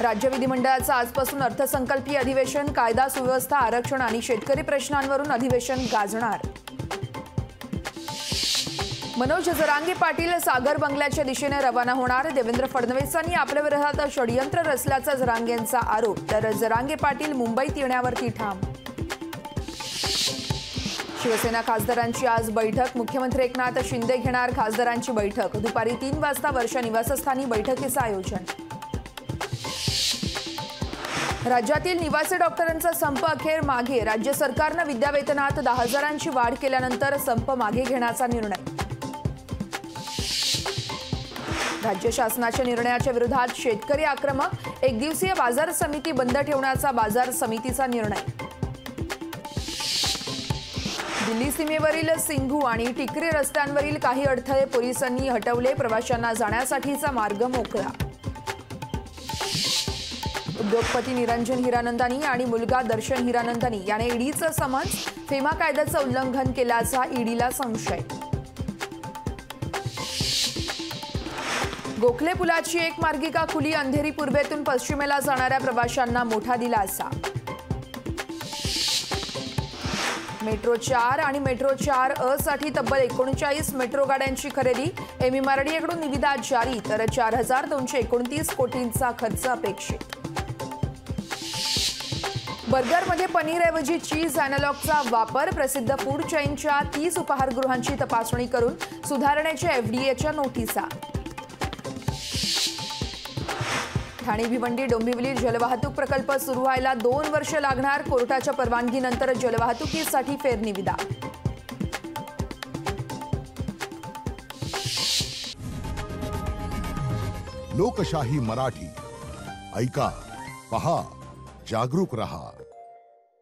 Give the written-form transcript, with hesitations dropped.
राज्य विधिमंडळाचं आजपासून अर्थसंकल्पीय अधिवेशन, कायदा सुव्यवस्था, आरक्षण आणि शेतकरी प्रश्नांवरून अधिवेशन गाजणार। मनोज जरांगे पाटील सागर बंगल्याच्या दिशेने रवाना होणार। देवेंद्र फडणवीसांनी आपल्या विरोधात षडयंत्र रचल्याचा जरांगेंचा आरोप, तर जरांगे पाटील मुंबईत येण्यावरती ठाम। शिवसेना खासदारांची आज बैठक, मुख्यमंत्री एकनाथ शिंदे घेणार खासदारांची बैठक। दुपारी 3 वाजता वर्षा निवासस्थानी बैठकीचं आयोजन। राज्यातील निवासी डॉक्टरांचा संप अखेर मागे, राज्य सरकारनं विद्यावेतनात 10,000ची वाढ केल्यानंतर संप मागे घेण्याचा निर्णय। राज्य शासनाच्या निर्णयाच्या विरोधात शेतकरी आक्रमक, एक दिवसीय बाजार समिती बंद ठेवण्याचा बाजार समितीचा निर्णय। दिल्ली सीमेवरील सिंघू आणि टिकरी रस्त्यांवरील काही अडथळे पोलिसांनी हटवले, प्रवाशांना जाण्यासाठीचा मार्ग मोकळा। उद्योगपती निरंजन हिरानंदानी आणि मुलगा दर्शन हिरानंदानी याने ईडीचं समन्स, फेमा कायद्याचं उल्लंघन केल्याचा ईडीला संशय। गोखले पुलाची एक मार्गिका खुली, अंधेरी पूर्वेतून पश्चिमेला जाणाऱ्या प्रवाशांना मोठा दिलासा। मेट्रो 4 आणि मेट्रो 4A साठी तब्बल 39 मेट्रो गाड्यांची खरेदी, एमईआरडीएकडून निविदा जारी, तर 4,229 कोटींचा खर्च अपेक्षित। बर्गरमध्ये पनीरऐवजी चीज अॅनालॉगचा वापर, प्रसिद्ध फूड चेनच्या 30 उपाहारगृहांची तपासणी करून सुधारण्याच्या एफडीएच्या नोटिसा। ठाणे भिवंडी डोंबिवली जलवाहतूक प्रकल्प सुरू व्हायला 2 वर्ष लागणार, कोर्टाच्या परवानगीनंतर जलवाहतुकीसाठी फेरनिविदा। लोकशाही मराठी ऐका, पहा, जागरूक रहा।